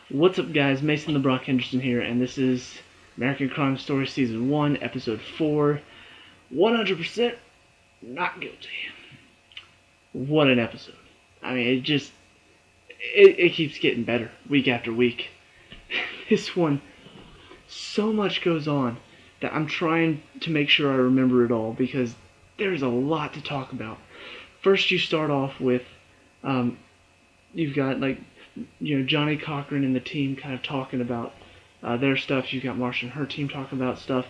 What's up, guys? Mason the Brock Henderson here, and this is American Crime Story Season 1, Episode 4, 100% Not Guilty. What an episode. I mean, it keeps getting better week after week. This one, so much goes on that I'm trying to make sure I remember it all because there's a lot to talk about. First, you start off with, you've got, Johnny Cochran and the team kind of talking about their stuff. You've got Marsha and her team talking about stuff.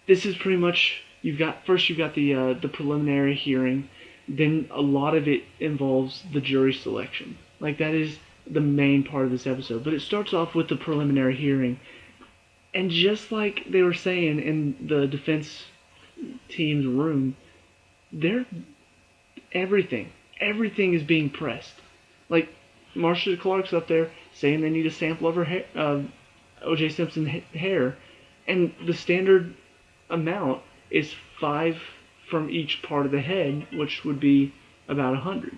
This is pretty much, you've got the preliminary hearing. Then a lot of it involves the jury selection. Like, that is the main part of this episode. But it starts off with the preliminary hearing. And just like they were saying in the defense team's room, everything is being pressed. Like, Marsha Clark's up there saying they need a sample of her hair, O.J. Simpson's hair, and the standard amount is 5 from each part of the head, which would be about 100.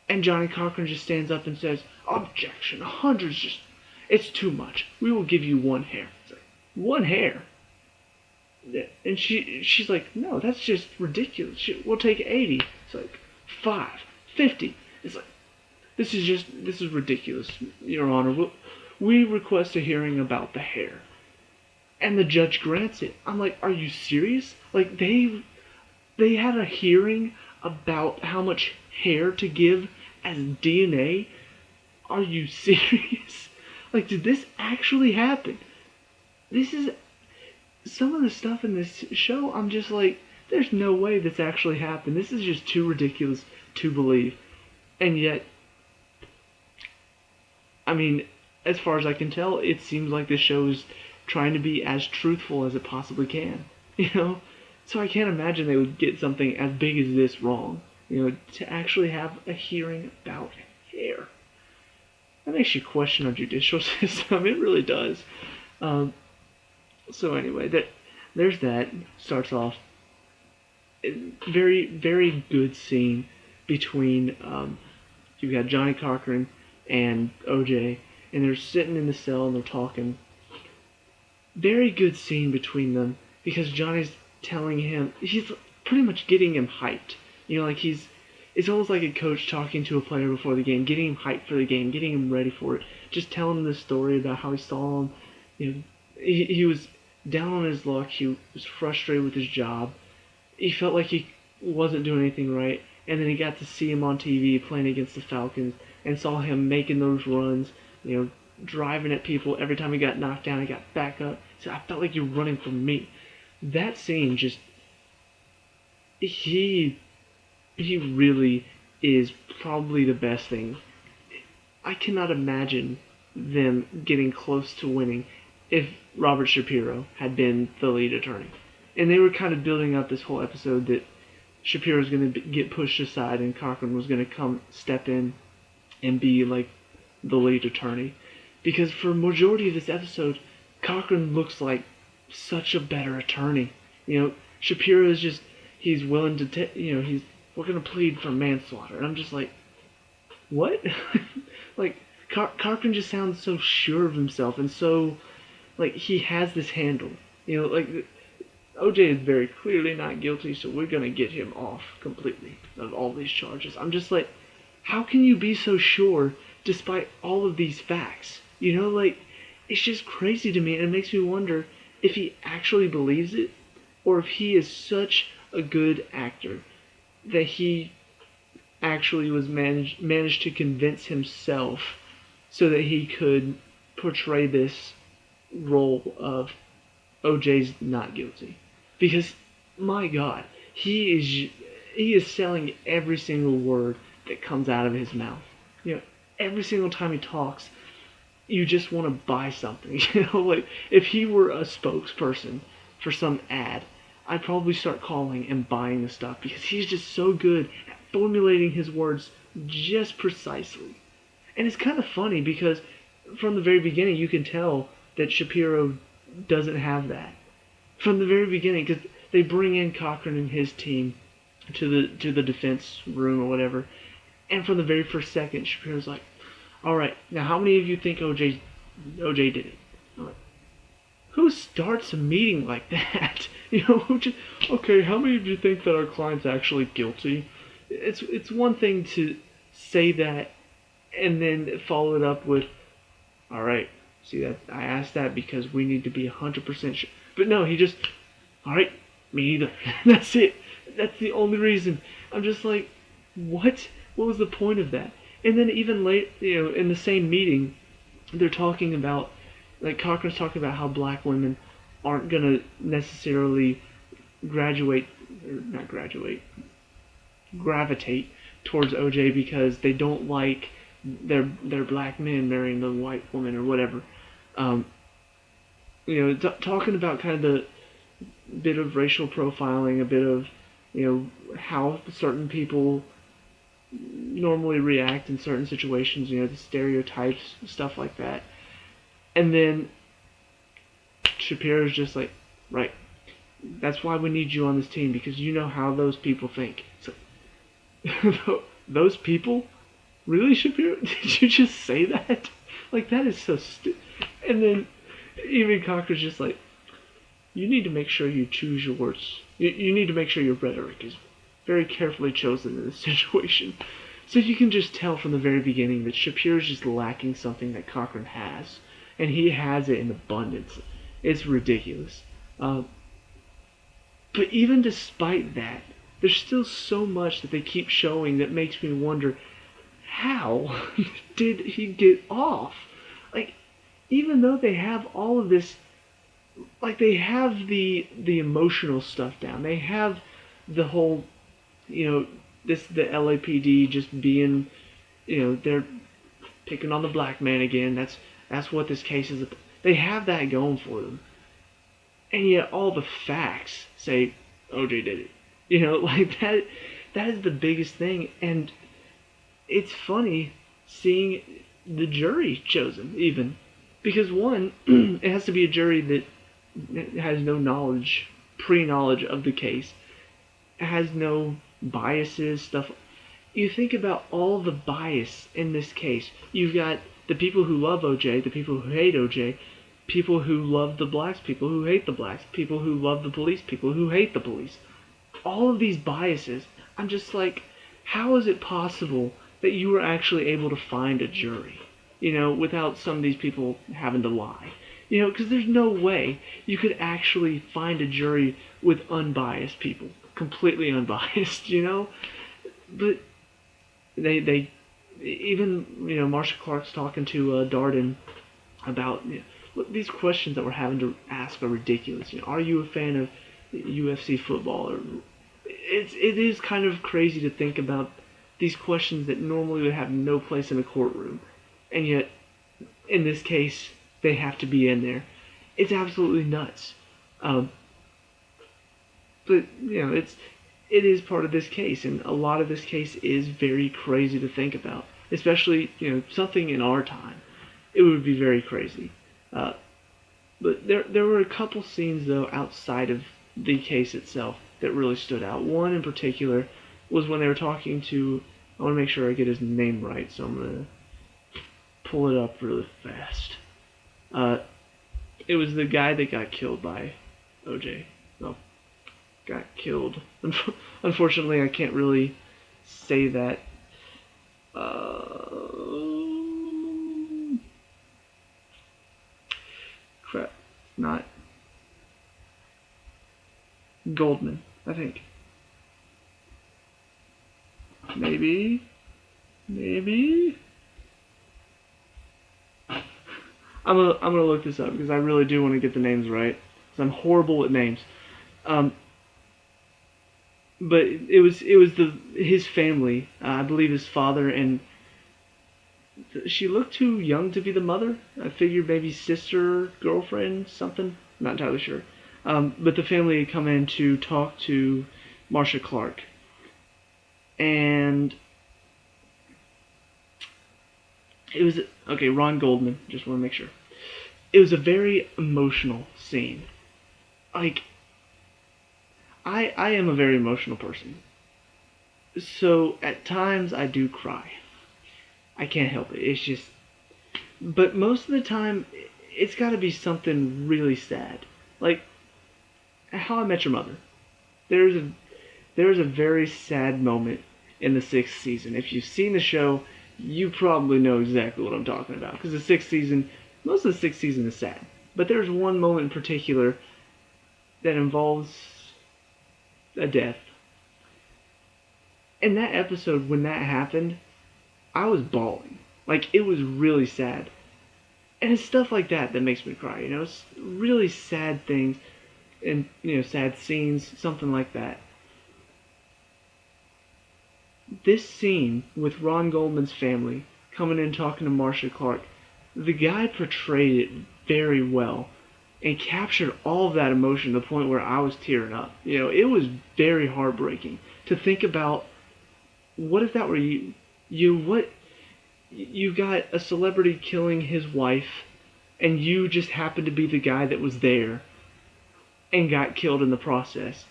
And Johnny Cochran just stands up and says, "Objection! 100's it's too much. We will give you 1 hair." It's like, 1 hair? And she's like, "No, that's just ridiculous. We'll take 80. It's like, 5, 50. It's like, this is ridiculous, Your Honor. We request a hearing about the hair." And the judge grants it. I'm like, are you serious? Like, they had a hearing about how much hair to give as DNA? Are you serious? Like, did this actually happen? This is some of the stuff in this show. I'm just like, there's no way this actually happened. This is just too ridiculous to believe. And yet, I mean, as far as I can tell, it seems like this show is trying to be as truthful as it possibly can, So I can't imagine they would get something as big as this wrong, to actually have a hearing about hair. That makes you question our judicial system. It really does. So anyway, there's that. Starts off very, very good scene between you've got Johnny Cochran and OJ, and they're sitting in the cell and they're talking. Very good scene between them because Johnny's telling him, he's pretty much getting him hyped. It's almost like a coach talking to a player before the game, getting him hyped for the game, getting him ready for it. Just telling him the story about how he saw him. He was down on his luck. He was frustrated with his job. He felt like he wasn't doing anything right. And then he got to see him on TV playing against the Falcons and saw him making those runs, driving at people. Every time he got knocked down, he got back up. So I felt like you're running from me. That scene just, he really is probably the best thing. I cannot imagine them getting close to winning if Robert Shapiro had been the lead attorney. And they were kind of building up this whole episode that Shapiro was going to get pushed aside and Cochran was going to step in and be like the lead attorney. Because for a majority of this episode, Cochran looks like such a better attorney. Shapiro is just, he's willing to, we're going to plead for manslaughter. And I'm just like, what? Like, Cochran just sounds so sure of himself and so, like, he has this handle. OJ is very clearly not guilty, so we're going to get him off completely of all these charges. I'm just like, how can you be so sure despite all of these facts? It's just crazy to me, and it makes me wonder if he actually believes it, or if he is such a good actor that he actually was managed to convince himself so that he could portray this role of OJ's not guilty. Because, my God, he is selling every single word that comes out of his mouth. Every single time he talks, you just want to buy something. Like, if he were a spokesperson for some ad, I'd probably start calling and buying the stuff because he's just so good at formulating his words just precisely. And it's kind of funny because from the very beginning you can tell that Shapiro doesn't have that. From the very beginning, because they bring in Cochran and his team to the defense room or whatever, and from the very first second, Shapiro's like, All right, now how many of you think OJ did it? I'm like, who starts a meeting like that? Who just, okay, how many of you think that our client's actually guilty? It's one thing to say that and then follow it up with, all right, see that I asked that because we need to be 100% sure. But no, he just, all right, me neither. That's it. That's the only reason. I'm just like, what? What was the point of that? And then even late, in the same meeting, they're talking about, like Cochran's talking about how black women aren't gonna necessarily graduate, or not graduate, gravitate towards OJ because they don't like their black men marrying the white woman or whatever. Um, talking about kind of the bit of racial profiling, a bit of how certain people normally react in certain situations, the stereotypes, stuff like that. And then Shapiro's just like, right, that's why we need you on this team because you know how those people think. So, those people? Really, Shapiro? Did you just say that? Like, that is so stupid. And then even Cochran's just like, you need to make sure you choose your words. You need to make sure your rhetoric is very carefully chosen in this situation. So you can just tell from the very beginning that Shapiro's just lacking something that Cochran has. And he has it in abundance. It's ridiculous. But even despite that, there's still so much that they keep showing that makes me wonder, how did he get off? Like, even though they have all of this, like they have the emotional stuff down, they have the whole, the LAPD just being, they're picking on the black man again. That's what this case is. They have that going for them, and yet all the facts say OJ did it. Like that. That is the biggest thing, and it's funny seeing the jury chosen even because one, it has to be a jury that has no knowledge, pre-knowledge of the case, has no biases, stuff. You think about all the bias in this case. You've got the people who love OJ, the people who hate OJ, people who love the blacks, people who hate the blacks, people who love the police, people who hate the police. All of these biases, I'm just like, how is it possible that you were actually able to find a jury, without some of these people having to lie? Because there's no way you could actually find a jury with unbiased people, completely unbiased, But they even, Marsha Clark's talking to Darden about, look, these questions that we're having to ask are ridiculous. Are you a fan of UFC football? Or it is kind of crazy to think about these questions that normally would have no place in a courtroom, and yet in this case they have to be in there. It's absolutely nuts. But it is part of this case, and a lot of this case is very crazy to think about, especially something in our time. It would be very crazy. But there were a couple scenes though outside of the case itself that really stood out. One in particular was when they were talking to, I want to make sure I get his name right, so I'm going to pull it up really fast. It was the guy that got killed by OJ. Well, got killed. Unfortunately, I can't really say that. Crap. Not Goldman, I think. Maybe. I'm gonna look this up because I really do want to get the names right. Because I'm horrible at names. But it was his family. I believe his father, and she looked too young to be the mother. I figured maybe sister, girlfriend, something. Not entirely sure. But the family had come in to talk to Marsha Clark. And it was, okay, Ron Goldman, just want to make sure. It was a very emotional scene. Like, I am a very emotional person. So at times I do cry. I can't help it. It's just, but most of the time, it's got to be something really sad, like How I Met Your Mother. There's a there's a very sad moment in the sixth season. If you've seen the show, you probably know exactly what I'm talking about. Because the sixth season, most of the sixth season is sad. But there's one moment in particular that involves a death. In that episode, when that happened, I was bawling. Like, it was really sad. And it's stuff like that that makes me cry, you know? It's really sad things and, sad scenes, something like that. This scene with Ron Goldman's family coming in and talking to Marcia Clark, the guy portrayed it very well and captured all of that emotion to the point where I was tearing up. It was very heartbreaking to think about, what if that were you? You got a celebrity killing his wife, and you just happened to be the guy that was there and got killed in the process.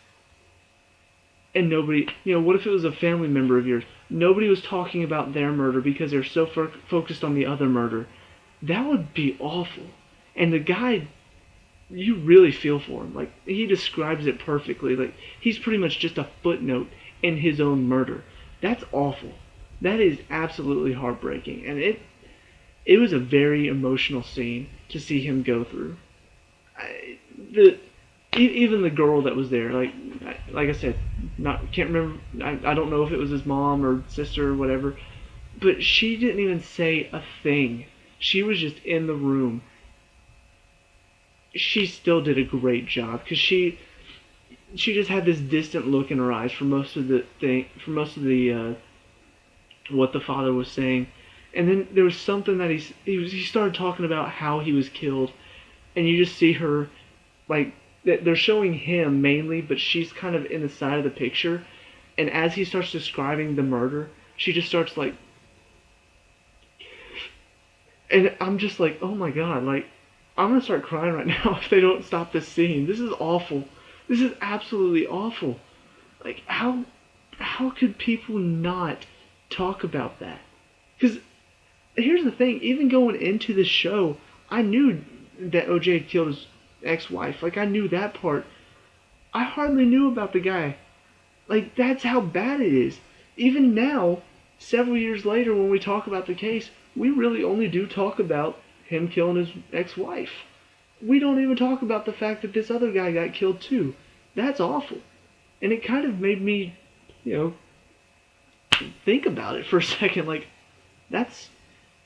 And nobody, what if it was a family member of yours? Nobody was talking about their murder because they're so focused on the other murder. That would be awful. And the guy, you really feel for him. Like, he describes it perfectly. Like, he's pretty much just a footnote in his own murder. That's awful. That is absolutely heartbreaking. And it was a very emotional scene to see him go through. Even the girl that was there, like I said, can't remember. I don't know if it was his mom or sister or whatever, but she didn't even say a thing. She was just in the room. She still did a great job because she just had this distant look in her eyes for most of the what the father was saying, and then there was something that he started talking about how he was killed, and you just see her, like, they're showing him mainly, but she's kind of in the side of the picture, and as he starts describing the murder, she just starts like, and I'm just like, oh my god, like, I'm gonna start crying right now if they don't stop this scene. This is awful. This is absolutely awful. Like, how could people not talk about that? Because here's the thing, even going into the show, I knew that OJ had killed his ex-wife. Like, I knew that part. I hardly knew about the guy. Like, that's how bad it is. Even now, several years later, when we talk about the case, we really only do talk about him killing his ex-wife. We don't even talk about the fact that this other guy got killed too. That's awful. And it kind of made me, think about it for a second. Like, that's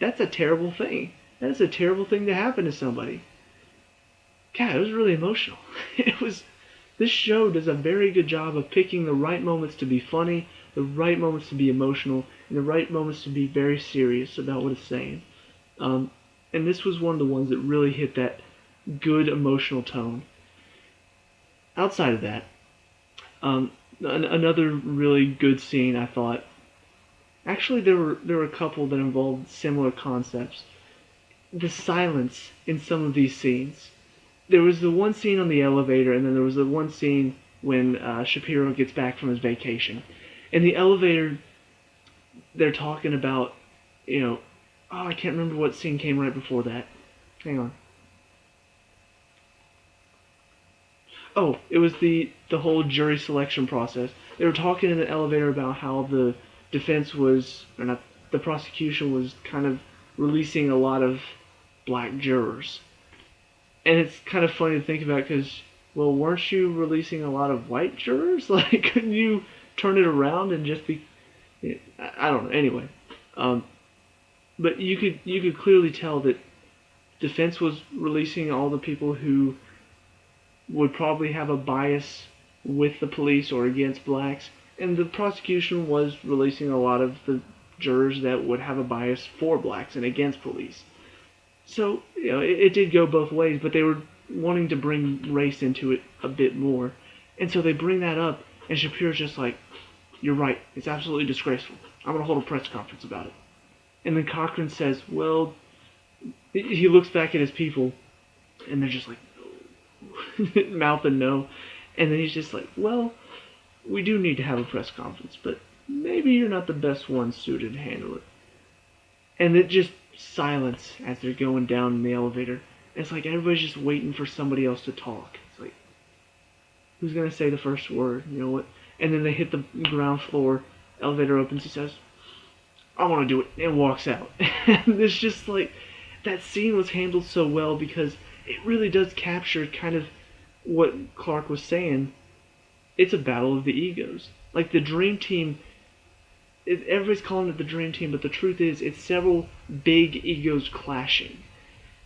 a terrible thing. That is a terrible thing to happen to somebody. God, it was really emotional. This show does a very good job of picking the right moments to be funny, the right moments to be emotional, and the right moments to be very serious about what it's saying. And this was one of the ones that really hit that good emotional tone. Outside of that, another really good scene, I thought. Actually, there were a couple that involved similar concepts. The silence in some of these scenes. There was the one scene on the elevator, and then there was the one scene when Shapiro gets back from his vacation. In the elevator, they're talking about, I can't remember what scene came right before that. Hang on. Oh, it was the whole jury selection process. They were talking in the elevator about how the defense was, or not, the prosecution was kind of releasing a lot of black jurors. And it's kind of funny to think about because, well, weren't you releasing a lot of white jurors? Like, couldn't you turn it around and just be... I don't know. Anyway. But you could clearly tell that defense was releasing all the people who would probably have a bias with the police or against blacks. And the prosecution was releasing a lot of the jurors that would have a bias for blacks and against police. So, it did go both ways, but they were wanting to bring race into it a bit more. And so they bring that up, and Shapiro's just like, you're right, it's absolutely disgraceful. I'm going to hold a press conference about it. And then Cochran says, well, he looks back at his people, and they're just like, mouth and no. And then he's just like, well, we do need to have a press conference, but maybe you're not the best one suited to handle it. And it just silence as they're going down in the elevator. It's like everybody's just waiting for somebody else to talk. It's like, who's gonna say the first word? You know what? And then they hit the ground floor. Elevator opens. He says, "I want to do it," and walks out. And it's just like that scene was handled so well because it really does capture kind of what Clark was saying. It's a battle of the egos. Like the dream team, everybody's calling it the dream team, but the truth is, it's several big egos clashing,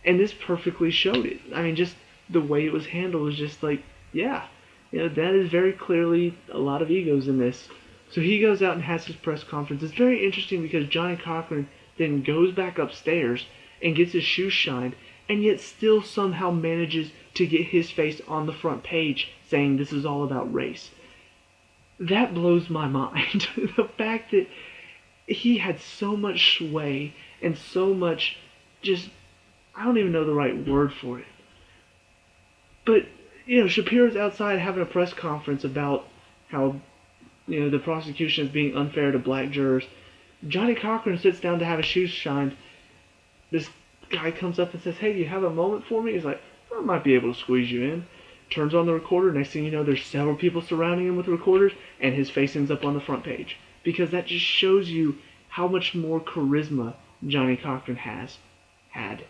and this perfectly showed it. I mean, just the way it was handled was just like, yeah, that is very clearly a lot of egos in this. So he goes out and has his press conference. It's very interesting because Johnny Cochran then goes back upstairs and gets his shoes shined, and yet still somehow manages to get his face on the front page saying this is all about race. That blows my mind. The fact that he had so much sway and so much just, I don't even know the right word for it. But, Shapiro's outside having a press conference about how, the prosecution is being unfair to black jurors. Johnny Cochran sits down to have his shoes shined. This guy comes up and says, "Hey, do you have a moment for me?" He's like, "I might be able to squeeze you in." Turns on the recorder. Next thing you know, there's several people surrounding him with recorders, and his face ends up on the front page. Because that just shows you how much more charisma Johnny Cochran had.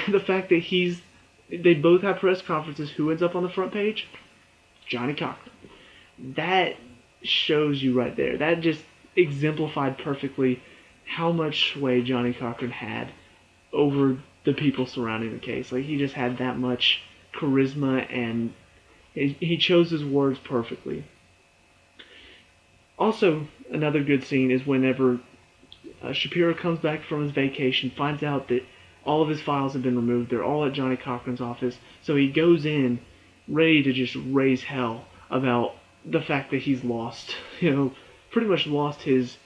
The fact that they both have press conferences. Who ends up on the front page? Johnny Cochran. That shows you right there. That just exemplified perfectly how much sway Johnny Cochran had over the people surrounding the case. Like, he just had that much charisma, and he chose his words perfectly. Also, another good scene is whenever Shapiro comes back from his vacation, finds out that all of his files have been removed. They're all at Johnny Cochran's office. So he goes in ready to just raise hell about the fact that he's lost, pretty much lost his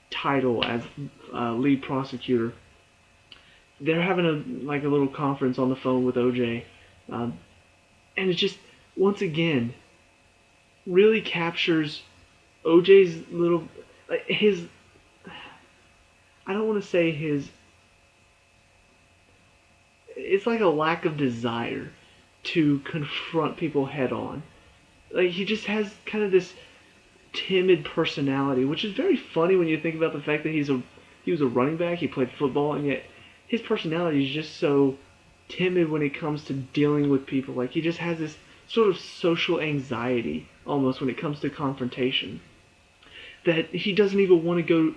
title as lead prosecutor. They're having a little conference on the phone with OJ, and it just once again really captures OJ's little his. I don't want to say his. It's like a lack of desire to confront people head on. Like, he just has kind of this timid personality, which is very funny when you think about the fact that he was a running back, he played football, and yet his personality is just so timid when it comes to dealing with people. Like, he just has this sort of social anxiety almost when it comes to confrontation, that he doesn't even want to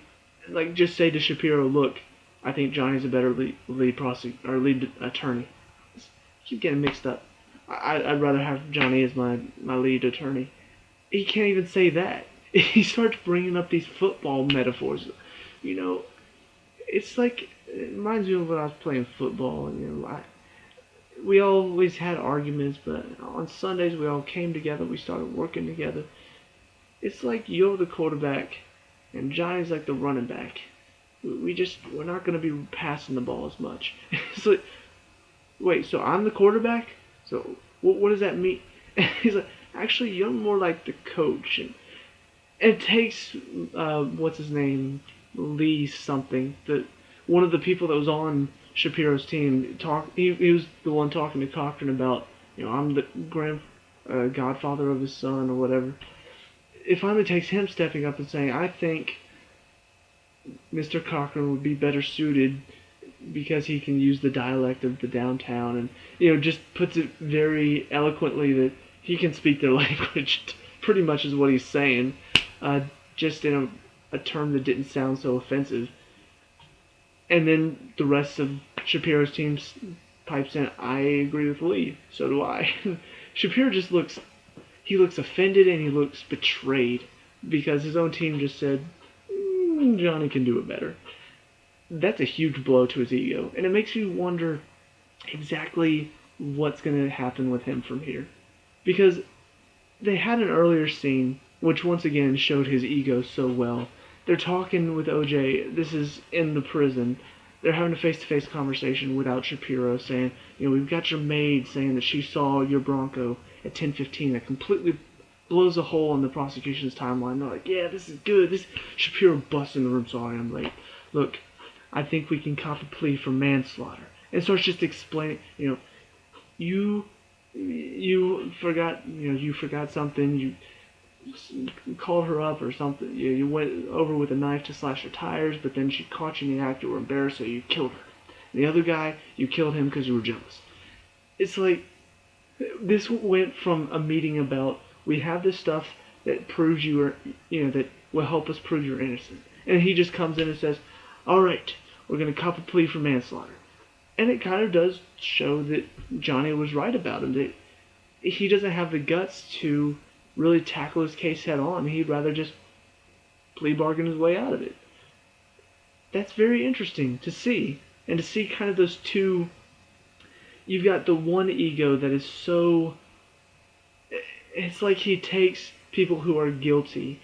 go, just say to Shapiro, "Look, I think Johnny's a better lead attorney." I keep getting mixed up. I'd rather have Johnny as my lead attorney. He can't even say that. He starts bringing up these football metaphors. It's like, it reminds me of when I was playing football. We always had arguments, but on Sundays we all came together. We started working together. It's like you're the quarterback, and Johnny's like the running back. We're not going to be passing the ball as much. It's like, wait, so I'm the quarterback? So what does that mean? He's like, actually, you're more like the coach. And it takes, what's his name, Lee something, one of the people that was on Shapiro's team, he was the one talking to Cochran about, I'm the godfather of his son or whatever. It finally takes him stepping up and saying, "I think Mr. Cochran would be better suited because he can use the dialect of the downtown," and just puts it very eloquently that he can speak their language. Pretty much is what he's saying, just in a term that didn't sound so offensive. And then the rest of Shapiro's team pipes in, "I agree with Lee. So do I." Shapiro just looks offended, and he looks betrayed because his own team just said, Johnny can do it better. That's a huge blow to his ego, and it makes you wonder exactly what's going to happen with him from here. Because they had an earlier scene which once again showed his ego so well. They're talking with OJ, this is in the prison. They're having a face-to-face conversation without Shapiro saying, "We've got your maid saying that she saw your Bronco at 10:15. That completely blows a hole in the prosecution's timeline." They're like, "Yeah, this is good." Shapiro busts in the room. "Sorry, I'm late. Look, I think we can cop a plea for manslaughter. And starts just explaining, you you forgot something, you called her up or something, you went over with a knife to slash her tires, but then she caught you in the act, you were embarrassed, so you killed her. And the other guy, you killed him because you were jealous. It's like, this went from a meeting about, we have this stuff that proves you are, that will help us prove you're innocent. And he just comes in and says, all right, we're going to cop a plea for manslaughter. And it kind of does show that Johnny was right about him, that he doesn't have the guts to really tackle his case head on. He'd rather just plea bargain his way out of it. That's very interesting to see. And to see kind of those two, you've got the one ego that is so, it's like he takes people who are guilty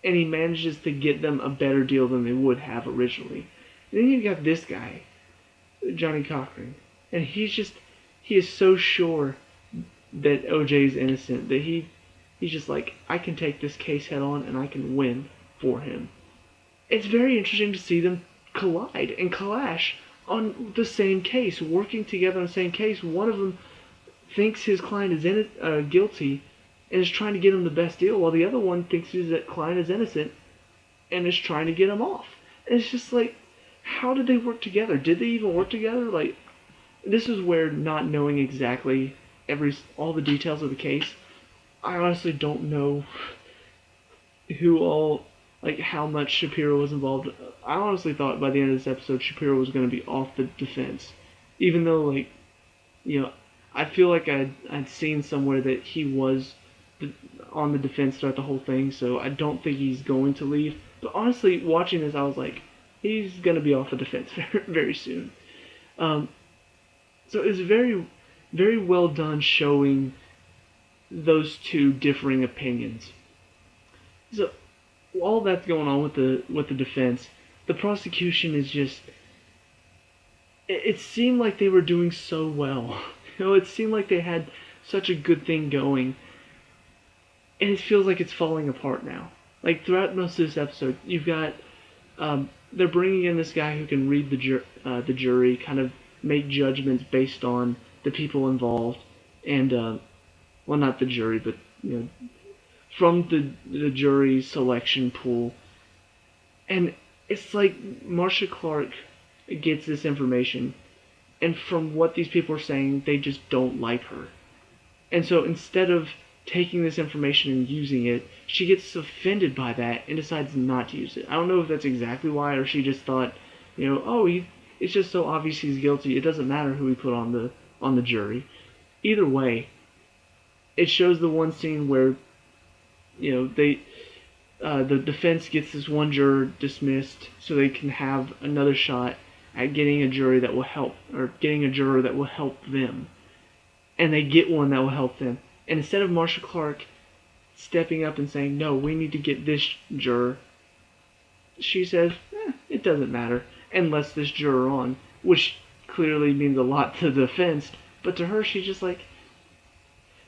and he manages to get them a better deal than they would have originally. And then you've got this guy, Johnny Cochran, and he is so sure that OJ is innocent that he's just like, I can take this case head on and I can win for him. It's very interesting to see them collide and clash on the same case, working together on the same case. One of them thinks his client is guilty and is trying to get him the best deal, while the other one thinks his client is innocent and is trying to get him off. And it's just like, how did they work together? Did they even work together? Like, this is where, not knowing exactly all the details of the case, I honestly don't know how much Shapiro was involved. I honestly thought by the end of this episode Shapiro was going to be off the defense, even though, I feel like I'd seen somewhere that he was on the defense throughout the whole thing, so I don't think he's going to leave. But honestly, watching this, I was like, he's going to be off the defense very, very soon. So it was very, very well done showing those two differing opinions. So all that's going on with the defense, the prosecution is just, it seemed like they were doing so well. It seemed like they had such a good thing going, and it feels like it's falling apart now. Like, throughout most of this episode, you've got, they're bringing in this guy who can read the jury, kind of make judgments based on the people involved, and, well, not the jury, but, from the jury selection pool. And it's like Marcia Clark gets this information, and from what these people are saying, they just don't like her. And so instead of taking this information and using it, she gets offended by that and decides not to use it. I don't know if that's exactly why, or she just thought, it's just so obvious he's guilty, it doesn't matter who we put on the jury. Either way, it shows the one scene where, the defense gets this one juror dismissed so they can have another shot at getting a jury that will help, or getting a juror that will help them. And they get one that will help them. And instead of Marcia Clark stepping up and saying, no, we need to get this juror, she says, it doesn't matter, and lets this juror on, which clearly means a lot to the defense, but to her, she's just like...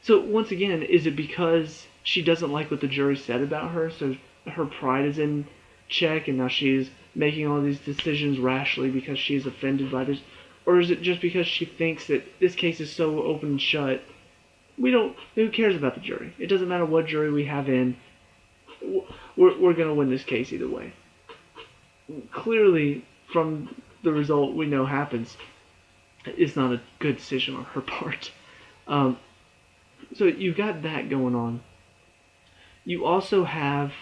So, once again, is it because she doesn't like what the jury said about her, so her pride is in check, and now she's making all these decisions rashly because she's offended by this? Or is it just because she thinks that this case is so open and shut, who cares about the jury? It doesn't matter what jury we have in, we're going to win this case either way. Clearly, from the result we know happens, it's not a good decision on her part. So you've got that going on. You also have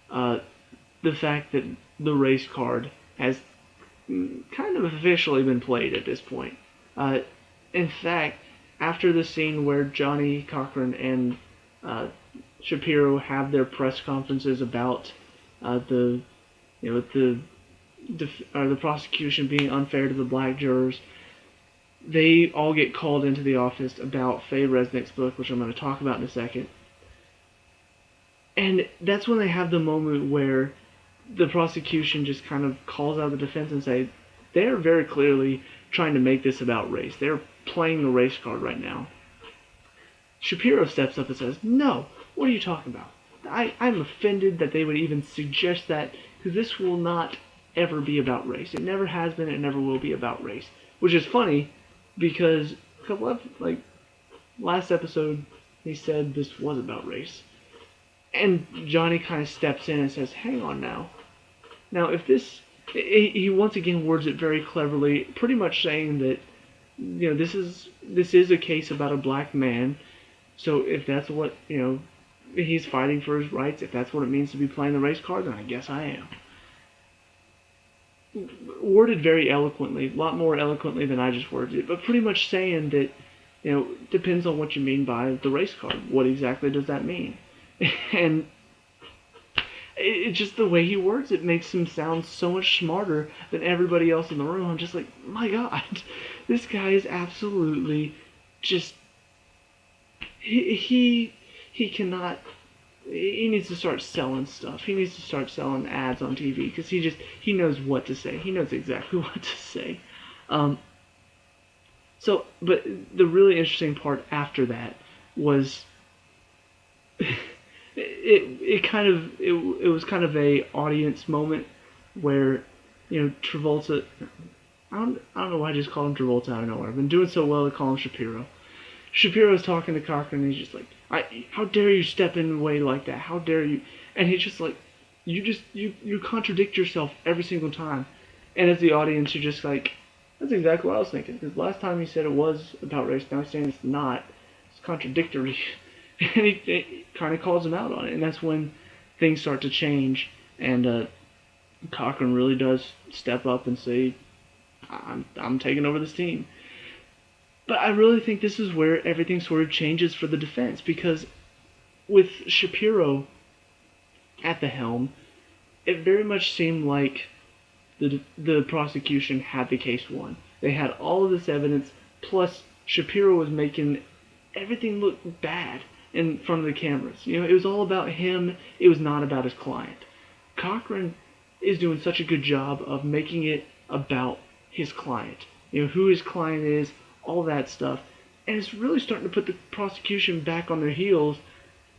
the fact that the race card has kind of officially been played at this point. In fact, after the scene where Johnny Cochran and Shapiro have their press conferences about the prosecution being unfair to the black jurors, they all get called into the office about Faye Resnick's book, which I'm going to talk about in a second. And that's when they have the moment where the prosecution just kind of calls out the defense and say, they're very clearly trying to make this about race. They're playing the race card right now. Shapiro steps up and says, no, what are you talking about? I'm offended that they would even suggest that, because this will not ever be about race. It never has been. It never will be about race. Which is funny because a couple of last episode he said this was about race, and Johnny kind of steps in and says, "Hang on now. Now if this." He once again words it very cleverly, pretty much saying that this is a case about a black man. So if that's what he's fighting for his rights, if that's what it means to be playing the race card, then I guess I am. Worded very eloquently, a lot more eloquently than I just worded it, but pretty much saying that, depends on what you mean by the race card. What exactly does that mean? And it's just the way he words it makes him sound so much smarter than everybody else in the room. I'm just like, my God, this guy is absolutely just, he cannot. He needs to start selling stuff. He needs to start selling ads on TV because he knows what to say. He knows exactly what to say. But the really interesting part after that was it was kind of a audience moment where Travolta. I don't know why I just call him Travolta out of nowhere. I've been doing so well to call him Shapiro. Shapiro's talking to Cochran and he's just like, how dare you step in the way like that? How dare you? And he's just like, you contradict yourself every single time. And as the audience, you're just like, that's exactly what I was thinking. Because last time he said it was about race, now he's saying it's not. It's contradictory. And he kind of calls him out on it. And that's when things start to change. And Cochran really does step up and say, I'm taking over this team. But I really think this is where everything sort of changes for the defense, because with Shapiro at the helm, it very much seemed like the prosecution had the case won. They had all of this evidence, plus Shapiro was making everything look bad in front of the cameras. It was all about him. It was not about his client. Cochran is doing such a good job of making it about his client. Who his client is, all that stuff. And it's really starting to put the prosecution back on their heels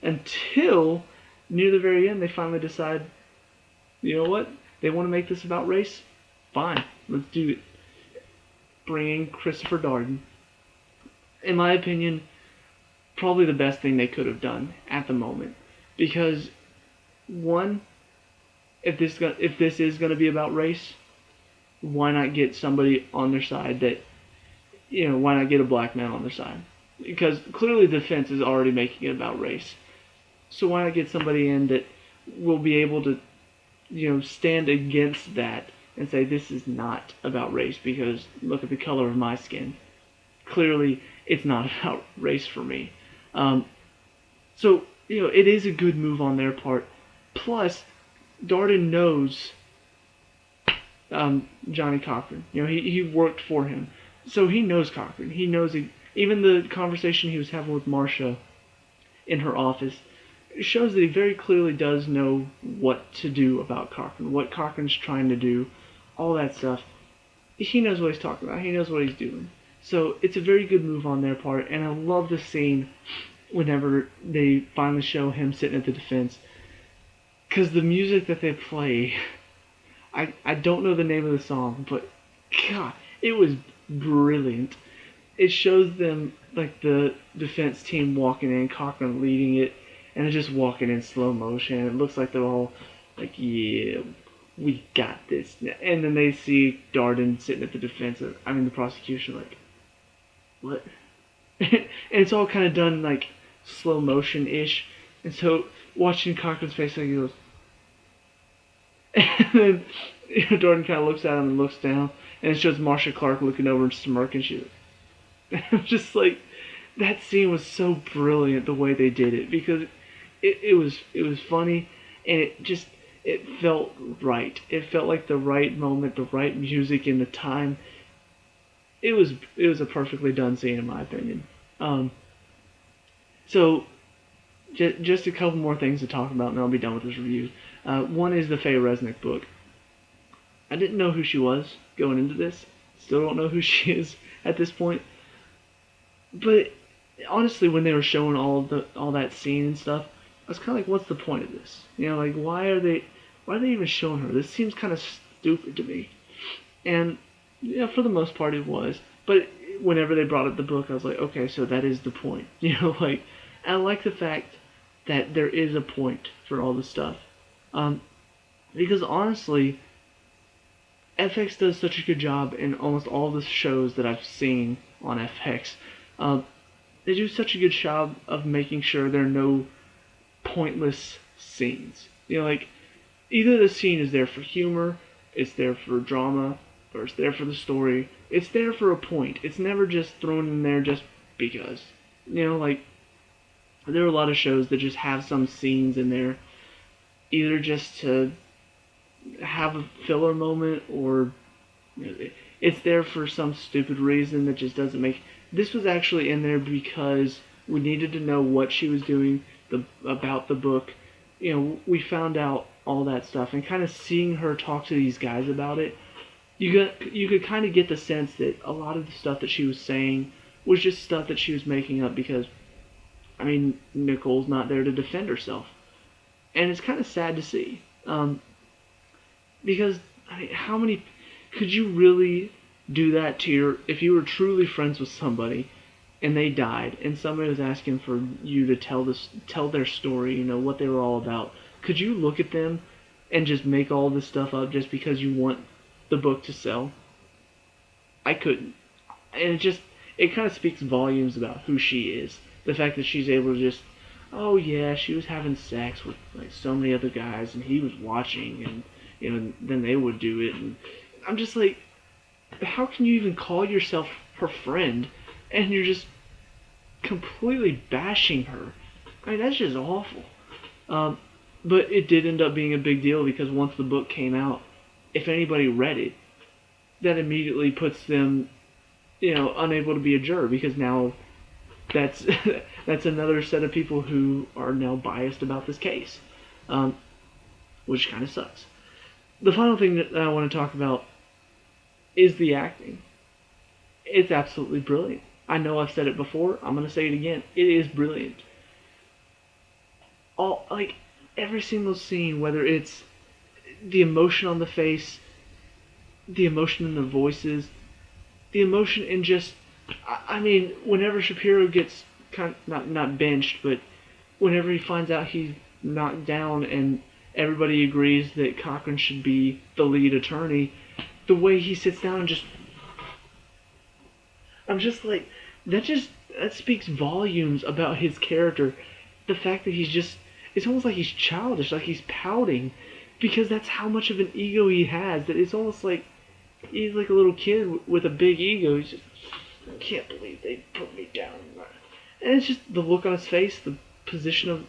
until near the very end they finally decide, you know what? They want to make this about race? Fine, let's do it. Bring in Christopher Darden. In my opinion, probably the best thing they could have done at the moment. Because, one, if this is going to be about race, why not get somebody on their side that, why not get a black man on their side? Because clearly the defense is already making it about race. So why not get somebody in that will be able to, stand against that and say this is not about race because look at the color of my skin. Clearly it's not about race for me. So, it is a good move on their part. Plus, Darden knows Johnny Cochran. He worked for him. So he knows Cochran. He knows even the conversation he was having with Marcia in her office shows that he very clearly does know what to do about Cochran, what Cochran's trying to do, all that stuff. He knows what he's talking about. He knows what he's doing. So it's a very good move on their part, and I love the scene whenever they finally show him sitting at the defense. Because the music that they play, I don't know the name of the song, but God, it was brilliant. It shows them, like, the defense team walking in, Cochran leading it, and they're just walking in slow motion. It looks like they're all like, yeah, we got this. And then they see Darden sitting at the defense, the prosecution, like, what? And it's all kind of done, like, slow motion-ish. And so, watching Cochran's face, like, he goes, and then Darden kind of looks at him and looks down, and it shows Marcia Clark looking over and smirking. She's like, just like, that scene was so brilliant the way they did it, because it was funny, and it felt right. It felt like the right moment, the right music, and the time. It was a perfectly done scene in my opinion. So just a couple more things to talk about, and then I'll be done with this review. One is the Faye Resnick book. I didn't know who she was going into this. Still don't know who she is at this point. But honestly, when they were showing all that scene and stuff, I was kind of like, what's the point of this? Why are they even showing her? This seems kind of stupid to me. And yeah, for the most part it was. But whenever they brought up the book, I was like, okay, so that is the point. Like, I like the fact that there is a point for all this stuff. Because honestly, FX does such a good job in almost all the shows that I've seen on FX. They do such a good job of making sure there are no pointless scenes. Like, either the scene is there for humor, it's there for drama, or it's there for the story. It's there for a point. It's never just thrown in there just because. Like, there are a lot of shows that just have some scenes in there, either just to have a filler moment, or it's there for some stupid reason that just doesn't make. This was actually in there because we needed to know what she was doing about the book. We found out all that stuff, and kind of seeing her talk to these guys about it, you could kind of get the sense that a lot of the stuff that she was saying was just stuff that she was making up because, Nicole's not there to defend herself, and it's kind of sad to see. Because how many could you really do that to if you were truly friends with somebody and they died and somebody was asking for you to tell their story, what they were all about? Could you look at them and just make all this stuff up just because you want the book to sell? I couldn't. And it kind of speaks volumes about who she is. The fact that she's able to just, oh yeah, she was having sex with like so many other guys and he was watching, and then they would do it, and I'm just like, how can you even call yourself her friend and you're just completely bashing her? That's just awful. But it did end up being a big deal because once the book came out, if anybody read it, that immediately puts them, unable to be a juror, because now that's that's another set of people who are now biased about this case, which kind of sucks. The final thing that I want to talk about is the acting. It's absolutely brilliant. I know I've said it before. I'm going to say it again. It is brilliant. Every single scene, whether it's the emotion on the face, the emotion in the voices, the emotion in just, whenever Shapiro gets not benched, but whenever he finds out he's knocked down and everybody agrees that Cochran should be the lead attorney, the way he sits down and I'm just like, that speaks volumes about his character. The fact that it's almost like he's childish, like he's pouting, because that's how much of an ego he has, that it's almost like he's like a little kid with a big ego. He's just, I can't believe they put me down. And it's just the look on his face, the position of,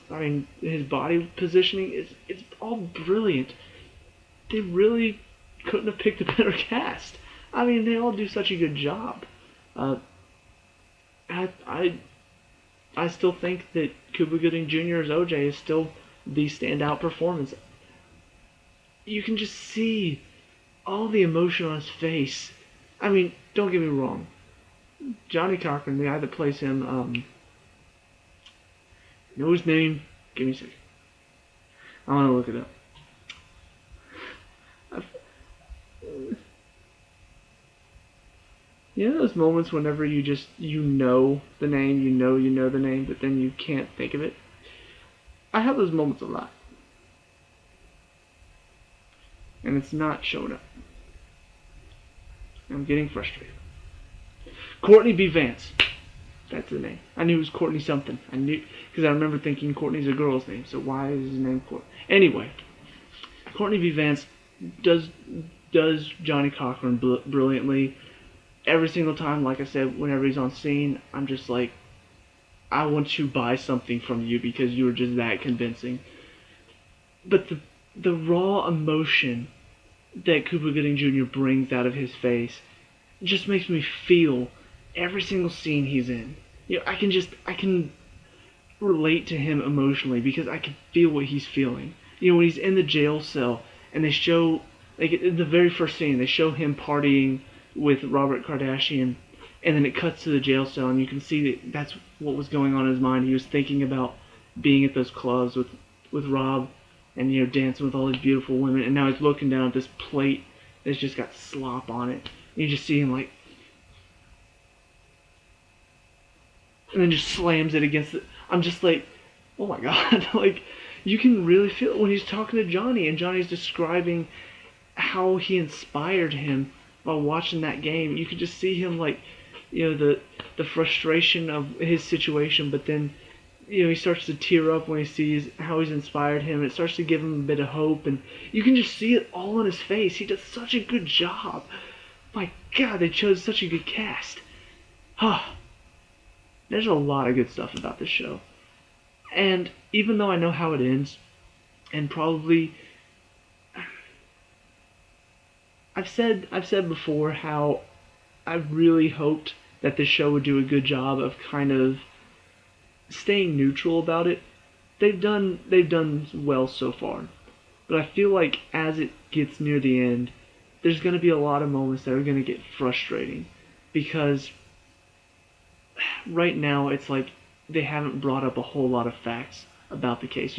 his body positioning, it's all brilliant. They really couldn't have picked a better cast. They all do such a good job. I still think that Cuba Gooding Jr.'s OJ is still the standout performance. You can just see all the emotion on his face. Don't get me wrong. Johnny Cochran, the guy that plays him, know his name? Give me a second. I want to look it up. Those moments whenever you know the name, you know the name, but then you can't think of it? I have those moments a lot. And it's not showing up. I'm getting frustrated. Courtney B. Vance. That's the name. I knew it was Courtney something. I knew, because I remember thinking Courtney's a girl's name, so why is his name Courtney? Anyway, Courtney B. Vance does Johnny Cochran brilliantly. Every single time, like I said, whenever he's on scene, I'm just like, I want to buy something from you because you were just that convincing. But the raw emotion that Cuba Gooding Jr. brings out of his face just makes me feel every single scene he's in. I can relate to him emotionally because I can feel what he's feeling. When he's in the jail cell and they show, like in the very first scene, they show him partying with Robert Kardashian, and then it cuts to the jail cell and you can see that's what was going on in his mind. He was thinking about being at those clubs with Rob and dancing with all these beautiful women, and now he's looking down at this plate it's just got slop on it. And you just see him like, and then just slams it against it. I'm just like, oh my god, like you can really feel it when he's talking to Johnny, and Johnny's describing how he inspired him while watching that game. You could just see him like, the frustration of his situation, but then he starts to tear up when he sees how he's inspired him. It starts to give him a bit of hope, and you can just see it all on his face. He does such a good job. My God, they chose such a good cast. There's a lot of good stuff about this show. And even though I know how it ends, and probably I've said before how I really hoped that this show would do a good job of kind of staying neutral about it. They've done well so far. But I feel like as it gets near the end, there's going to be a lot of moments that are going to get frustrating because right now it's like they haven't brought up a whole lot of facts about the case.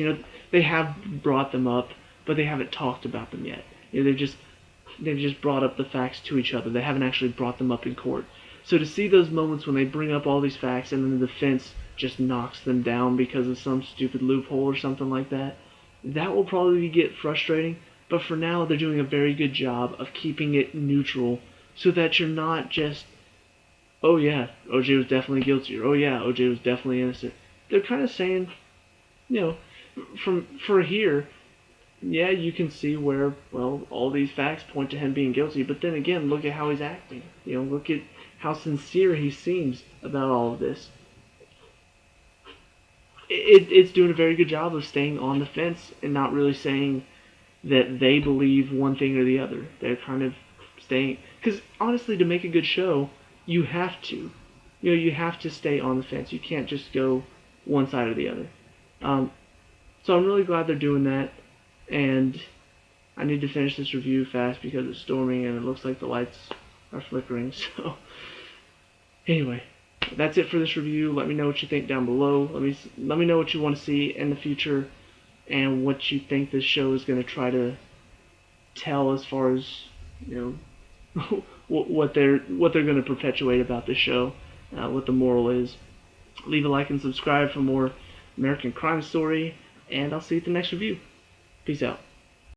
They have brought them up, but they haven't talked about them yet. They've just brought up the facts to each other. They haven't actually brought them up in court. So to see those moments when they bring up all these facts and then the defense just knocks them down because of some stupid loophole or something like that, that will probably get frustrating. But for now, they're doing a very good job of keeping it neutral so that you're not just, oh yeah, OJ was definitely guilty, or oh yeah, OJ was definitely innocent. They're kind of saying, for here, yeah, you can see where, well, all these facts point to him being guilty, but then again, look at how he's acting. Look at how sincere he seems about all of this. It's doing a very good job of staying on the fence and not really saying that they believe one thing or the other. They're kind of staying, because honestly, to make a good show, you have to. You have to stay on the fence. You can't just go one side or the other. So I'm really glad they're doing that. And I need to finish this review fast because it's storming and it looks like the lights are flickering. So anyway, that's it for this review. Let me know what you think down below. Let me know what you want to see in the future and what you think this show is going to try to tell as far as what they're going to perpetuate about this show, what the moral is. Leave a like and subscribe for more American Crime Story, and I'll see you at the next review. Peace out.